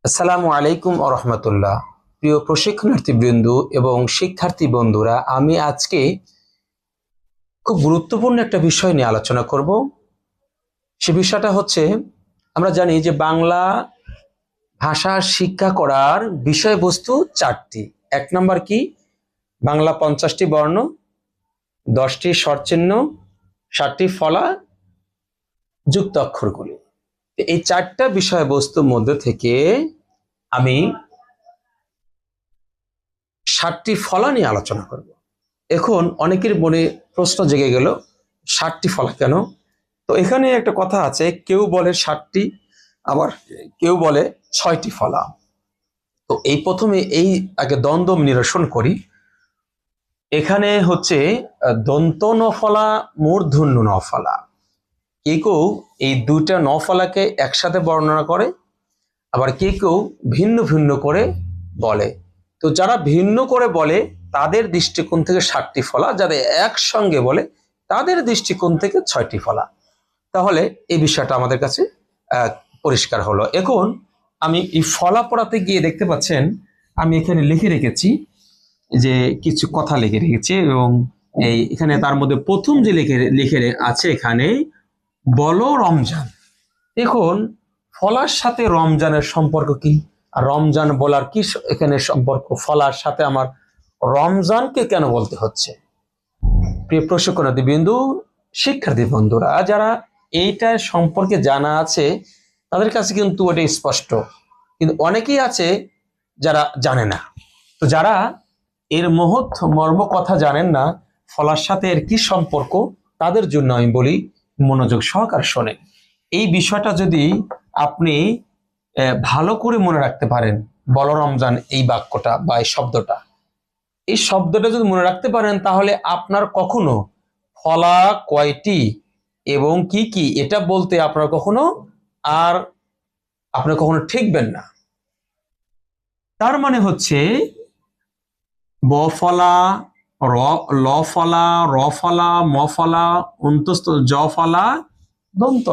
আসসালামু আলাইকুম ওয়া রাহমাতুল্লাহ। প্রিয় প্রশিক্ষণার্থীবৃন্দ এবং শিক্ষার্থী বন্ধুরা, আমি আজকে খুব গুরুত্বপূর্ণ একটা বিষয় নিয়ে আলোচনা করব। সে বিষয়টা হচ্ছে, আমরা জানি যে বাংলা ভাষা শিক্ষা করার বিষয়বস্তু চারটি। এক নম্বর কি? বাংলা 50টি বর্ণ, 10টি স্বরচিহ্ন, 7টি ফলা, যুক্ত অক্ষরগুলি। এই চারটা বিষয়বস্তুর মধ্যে থেকে আমি 7টি ফলা নিয়ে আলোচনা করব। এখন অনেকের মনে প্রশ্ন জেগে গেল, 7টি ফলা কেন? তো এখানে একটা কথা আছে, কেউ বলে 7টি, আবার কেউ বলে 6টি ফলা। তো এই প্রথমে এই আগে দ্বন্দ্ব নিরসন করি। এখানে হচ্ছে দন্ত নফলা, মূর্ধন্য নফলা। কেউ এই দুইটা নফলাকে একসাথে বর্ণনা করে, আবার কেউ ভিন্ন ভিন্ন করে বলে। তো যারা ভিন্ন করে বলে তাদের দৃষ্টিকোণ থেকে 7টি ফলা, যাদের একসঙ্গে বলে তাদের দৃষ্টিকোণ থেকে 6টি ফলা। তাহলে এই বিষয়টা আমাদের কাছে পরিষ্কার হলো। এখন আমি এই ফলা পড়াতে গিয়ে দেখতে পাচ্ছেন আমি এখানে লিখে রেখেছি, যে কিছু কথা লিখে রেখেছি, এবং এখানে তার মধ্যে প্রথম যে লিখে আছে এখানে, বলো রমজান। দেখুন, ফলার সাথে রমজানের সম্পর্ক কি? আর রমজান বলার কি এখানে সম্পর্ক ফলার সাথে? আমার রমজানকে কেন বলতে হচ্ছে? প্রিয় প্রশিক্ষণার্থী বিন্দু, শিক্ষার্থী বন্ধুরা, যারা এইটা সম্পর্কে জানা আছে তাদের কাছে কিন্তু ওটা স্পষ্ট, কিন্তু অনেকেই আছে যারা জানে না। তো যারা এর মহৎ মর্ম কথা জানেন না, ফলার সাথে এর কি সম্পর্ক, তাদের জন্য আমি বলি, মনোযোগ সহকার শোনেন। এই বিষয়টা যদি আপনি ভালো করে মনে রাখতে পারেন, বল রমজান এই বাক্যটা বা এই শব্দটা যদি মনে রাখতে পারেন, তাহলে আপনার কখনো ফলা কয়টি এবং কি কি এটা বলতে আপনার কখনো আর আপনি কখনো ঠেকবেন না। তার মানে হচ্ছে ব ফলা, ল ফলা, র ফলা, ম ফলা, অন্তস্থ জ ফলা, দন্ত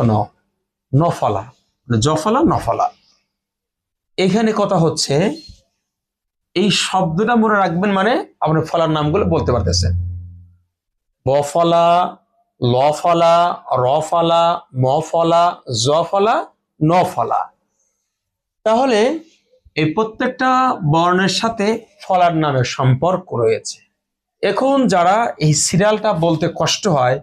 ন ফলা, জ ফলা, ন ফলা। এখানে কথা হচ্ছে, এই শব্দটা মনে রাখবেন মানে আপনি ফলার নামগুলো বলতে পারতেছেন। ব ফলা, ল ফলা, র ফলা, ম ফলা, জ ফলা, ন ফলা। তাহলে এই প্রত্যেকটা বর্ণের সাথে ফলার নামের সম্পর্ক রয়েছে। এখন যারা এই সিরিয়ালটা বলতে কষ্ট হয়,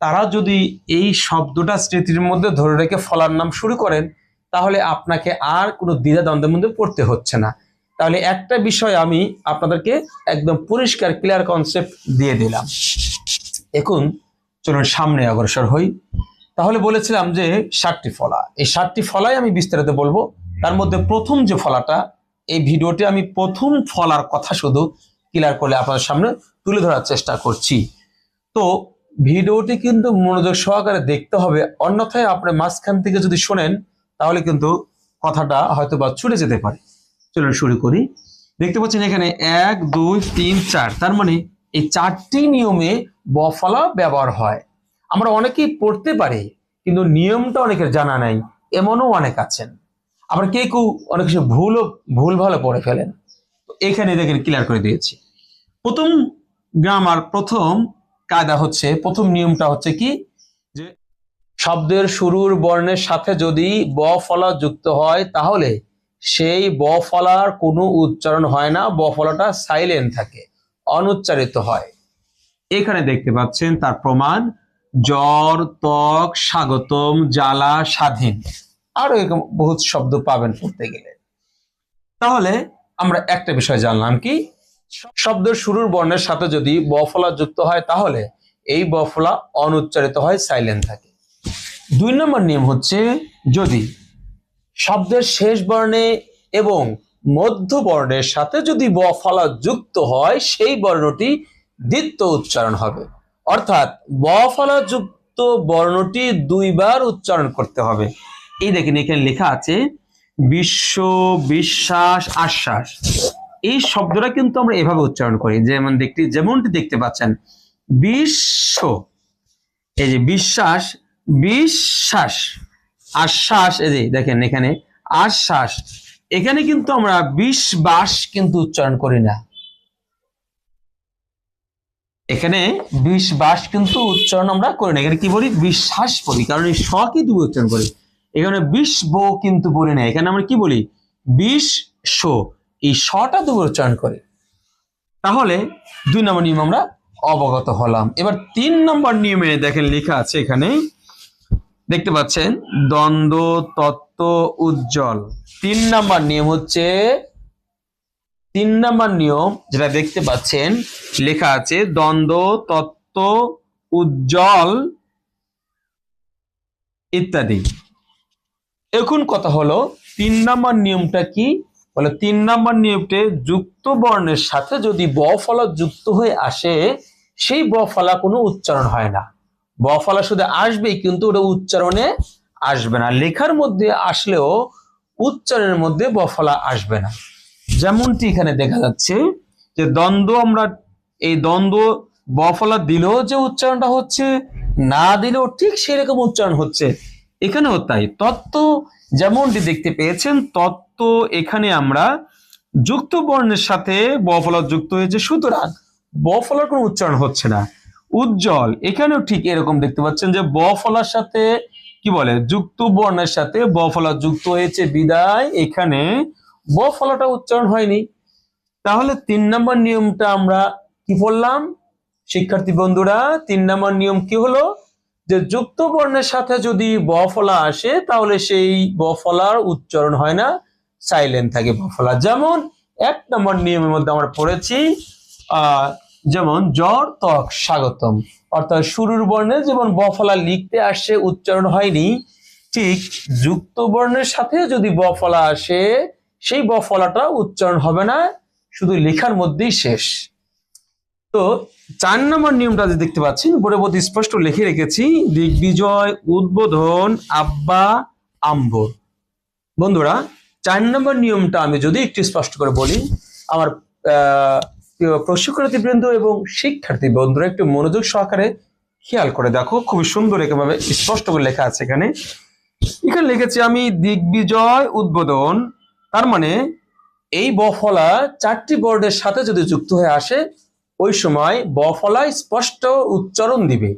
তারা যদি এই শব্দটা স্মৃতির মধ্যে ধরে রেখে ফলার নাম শুরু করেন, তাহলে আপনাকে আর কোনো দ্বিধাদ্বন্দ্বের মধ্যে পড়তে হচ্ছে না। তাহলে একটা বিষয় আমি আপনাদেরকে একদম পরিষ্কার ক্লিয়ার কনসেপ্ট দিয়ে দিলাম। এখন চলুন সামনে অগ্রসর হই। তাহলে বলেছিলাম যে 7টি ফলা, এই 7টি ফলাই আমি বিস্তারিত বলবো। তার মধ্যে প্রথম যে ফলাটা, এই ভিডিওতে আমি প্রথম ফলার কথা শুধু ক্লিয়ার করে আপনাদের সামনে তুলে ধরার চেষ্টা করছি। তো ভিডিওটি কিন্তু মনোযোগ সহকারে দেখতে হবে, অন্যথায় আপনি মাঝখান থেকে যদি শোনেন তাহলে কিন্তু কথাটা হয়তো বা ছুটে যেতে পারে। চলুন শুরু করি। দেখতে পাচ্ছেন এখানে 1 2 3 4, তার মানে এই 4টি নিয়মে বফলা ব্যবহার হয়। আমরা অনেকেই পড়তে পারি, কিন্তু নিয়মটা অনেকের জানা নাই, এমনও অনেক আছেন। আবার কেউ অনেক কিছু ভুল ভালো পড়ে ফেলেন। এখানে দেখেন ক্লিয়ার করে দিয়েছি। প্রথম গ্রামার, প্রথম কায়দা হচ্ছে, প্রথম নিয়মটা হচ্ছে কি, যে শব্দের শুরুর বর্ণের সাথে যদি ব ফলা যুক্ত হয়, তাহলে সেই ব ফলার কোনো উচ্চারণ হয় না, ব ফলাটা সাইলেন্ট থাকে, অনুচ্চারিত হয়। এখানে দেখতে পাচ্ছেন তার প্রমাণ, জ্বর, ত্বক, স্বাগতম, জ্বালা, স্বাধীন, আরো এরকম বহুত শব্দ পাবেন পড়তে গেলে। তাহলে আমরা একটা বিষয় জানলাম কি, শব্দের শুরুর বর্ণের সাথে যদি ব ফলা যুক্ত হয়, তাহলে এই ব ফলা অনুচ্চারিত হয়, সাইলেন্ট থাকে। 2 নম্বর নিয়ম হচ্ছে, যদি শব্দের শেষ বর্ণে এবং মধ্য বর্ণের সাথে যদি ব ফলা যুক্ত হয়, সেই বর্ণটি দ্বিত্ব উচ্চারণ হবে। অর্থাৎ ব ফলা যুক্ত বর্ণটি 2 বার উচ্চারণ করতে হবে। এই দেখেন এখানে লেখা আছে বিশ্ব, বিশ্বাস, আশ্বাস। এই শব্দটা কিন্তু আমরা এভাবে উচ্চারণ করি, যেমনটি দেখতে পাচ্ছেন, বিশ্ব, এই যে বিশ্বাস, বিশ্বাস, আশ্বাস, এই যে দেখেন এখানে আশ্বাস, এখানে কিন্তু আমরা বিশ্বাস কিন্তু উচ্চারণ করি না, এখানে বিশ্বাস কিন্তু উচ্চারণ আমরা করি না, এখানে কি বলি বিশ্বাস বলি, কারণ এই স কি দুই উচ্চারণ করি। এখানে বিশ্ব কিন্তু বলি না, এখানে আমরা কি বলি বিশ্ব, এই সটা দুই উচ্চারণ করি। তাহলে 2 নম্বর নিয়ম আমরা অবগত হলাম। এবার 3 নম্বর নিয়মে দেখেন লেখা আছে, এখানে দেখতে পাচ্ছেন দ্বন্দ্ব তত্ত্ব উজ্জ্বল। 3 নম্বর নিয়ম হচ্ছে, 3 নম্বর নিয়ম যেটা দেখতে পাচ্ছেন লেখা আছে দ্বন্দ্ব তত্ত্ব উজ্জ্বল ইত্যাদি। এখন কথা হলো 3 নম্বর নিয়মটা কি বলে, 3 নম্বর নিয়মতে যুক্ত বর্ণের সাথে যদি ব ফলা যুক্ত হয়ে আসে, সেই ব ফলা কোনো উচ্চারণ হয় না। ব ফলা শুধু আসবেই, কিন্তু ওটা উচ্চারণে আসবে না। লেখার মধ্যে আসলেও উচ্চারণের মধ্যে ব ফলা আসবে না। যেমনটি এখানে দেখা যাচ্ছে যে দ্বন্দ্ব, আমরা এই দ্বন্দ্ব ব ফলা দিলেও যে উচ্চারণটা হচ্ছে, না দিলেও ঠিক সেরকম উচ্চারণ হচ্ছে, এখানেও তাই। তত্ত্ব যেমনটি দেখতে পেয়েছেন, তত্ত্ব এখানে আমরা যুক্ত বর্ণের সাথে ব ফলা যুক্ত হয়েছে, সুতরাং ব ফলার কোনো উচ্চারণ হচ্ছে না। উজ্জ্বল এখানেও ঠিক এরকম দেখতে পাচ্ছেন যে ব ফলার সাথে কি বলে যুক্ত বর্ণের সাথে ব ফলা যুক্ত হয়েছে, বিদায় এখানে ব ফলাটা উচ্চারণ হয়নি। তাহলে 3 নম্বর নিয়মটা আমরা কি পড়লাম শিক্ষার্থী বন্ধুরা? 3 নম্বর নিয়ম কি হলো, যে যুক্ত বর্ণের সাথে যদি ব ফলা আসে, তাহলে সেই ব ফলার উচ্চারণ হয় না, সাইলেন্ট থাকে ব ফলা। যেমন 1 নম্বর নিয়মের মধ্যে আমরা পড়েছি, যেমন জ্বর ত্বক স্বাগতম, অর্থাৎ শুরুর বর্ণে যেমন ব ফলা লিখতে আসছে, উচ্চারণ হয়নি, ঠিক যুক্ত বর্ণের সাথে যদি ব ফলা আসে, সেই ব ফলাটা উচ্চারণ হবে না, শুধু লেখার মধ্যেই শেষ। তো 4 নম্বর নিয়মটা যে দেখতে পাচ্ছেন উপরে বোধ স্পষ্ট লিখে রেখেছি, দিগ্বিজয় উদ্বোধন আব্বা আম্বর। বন্ধুরা 4 নম্বর নিয়মটা আমি যদি একটু স্পষ্ট করে বলি, আমার প্রশিক্ষণার্থী বৃন্দ এবং শিক্ষার্থী বন্ধুরা একটু মনোযোগ সহকারে খেয়াল করে দেখো, খুবই সুন্দর একেভাবে স্পষ্ট করে লেখা আছে। এখানে লিখেছি আমি দিগ্বিজয় উদ্বোধন, তার মানে এই ব ফলা 4টি বর্ণের সাথে যদি যুক্ত হয়ে আসে, ওই সময় ব ফলা স্পষ্ট উচ্চারণ দিবে।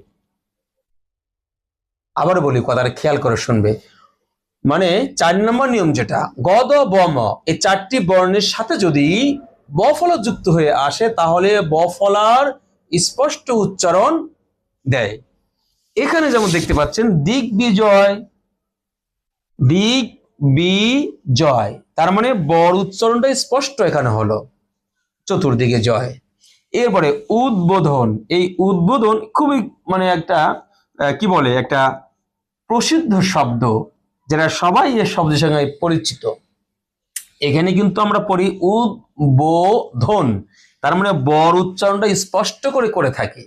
আবার বলি, কথাটা খেয়াল করে শুনবে। মানে 4 নম্বর নিয়ম যেটা গদ ব ম, এই 4টি বর্ণের সাথে যদি ব ফলা যুক্ত হয়ে আসে, তাহলে ব ফলার স্পষ্ট উচ্চারণ দেয়। এখানে যেমন দেখতে পাচ্ছেন দিগ্বিজয়, দিগ্বিজয়, তার মানে বড় উচ্চারণটা স্পষ্ট এখানে হলো, চতুর্দিকে জয়। এরপরে উদ্বোধন, এই উদ্বোধন খুবই মানে একটা কি বলে একটা প্রসিদ্ধ শব্দ, যেটা সবাই এই শব্দের সঙ্গে পরিচিত। এখানে কিন্তু আমরা পড়ি উদ্বোধন, তার মানে বড় উচ্চারণটা স্পষ্ট করে করে থাকি।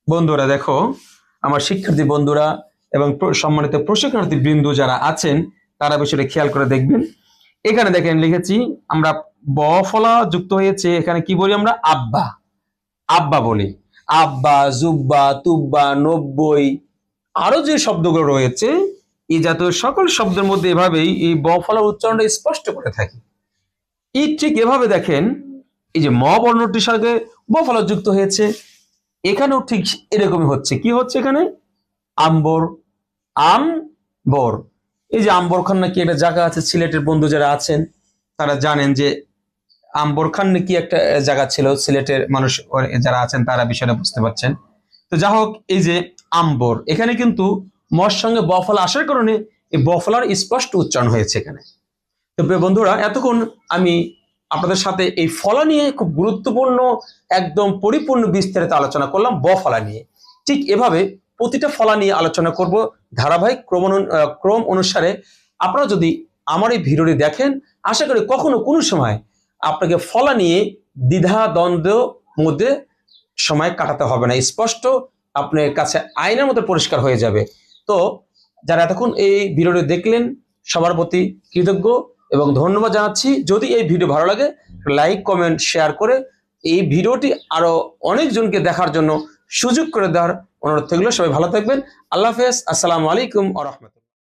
বন্ধুরা দেখো, আমার শিক্ষার্থী বন্ধুরা এবং সম্মানিত প্রশিক্ষণার্থী বৃন্দ যারা আছেন, তারা বিষয়টা খেয়াল করে দেখবেন। এখানে দেখেন লিখেছি আমরা ব ফলা যুক্ত হয়েছে, এখানে কি বলি আমরা আব্বা, আব্বা বলি, আব্বা, জুব্বা, তুব্বা, 90, আরো যে শব্দগুলো রয়েছে, এই জাতীয় সকল শব্দের মধ্যে এভাবেই এই ব ফলার উচ্চারণটা স্পষ্ট করে থাকি। এই ঠিক এভাবে দেখেন, এই যে ম বর্ণটির সাথে ব ফলা যুক্ত হয়েছে, এখানেও ঠিক এরকমই হচ্ছে। কি হচ্ছে এখানে আম্বর, আমবর। এই যে আম্বর খান নাকি একটা জায়গা আছে, সিলেটের বন্ধু যারা আছেন তারা জানেন যে আম্বর খান নাকি একটা জায়গা ছিল, সিলেটের মানুষ যারা আছেন তারা বিষয়টা বুঝতে পারছেন। তো যা হোক, এই যে আম্বর, এখানে কিন্তু মর সঙ্গে ব ফলা আসার কারণে এই ব ফলার স্পষ্ট উচ্চারণ হয়েছে এখানে। তো বন্ধুরা, এতক্ষণ আমি আপনাদের সাথে এই ফলা নিয়ে খুব গুরুত্বপূর্ণ একদম পরিপূর্ণ বিস্তারিত আলোচনা করলাম ব ফলা নিয়ে। ঠিক এভাবে প্রতিটা ফলা নিয়ে আলোচনা করব ধারাবাহিক ক্রম অনুসারে। আপনারা যদি আমার এই ভিডিওটি দেখেন, আশা করি কখনো কোনো সময় আপনাকে ফলা নিয়ে দ্বিধা দ্বন্দ্ব মধ্যে সময় কাটাতে হবে না, স্পষ্ট আপনার কাছে আয়নার মতো পরিষ্কার হয়ে যাবে। তো যারা এতক্ষণ এই ভিডিওটি দেখলেন, সবার প্রতি কৃতজ্ঞ এবং ধন্যবাদ জানাচ্ছি। যদি এই ভিডিও ভালো লাগে, লাইক কমেন্ট শেয়ার করে এই ভিডিওটি আরো অনেকজনকে দেখার জন্য সুযোগ করে দেওয়ার অনুরোধ থাকলো। সবাই ভালো থাকবেন। আল্লাহ হাফেজ। আসসালামু আলাইকুম ওয়া রাহমাতুল্লাহ।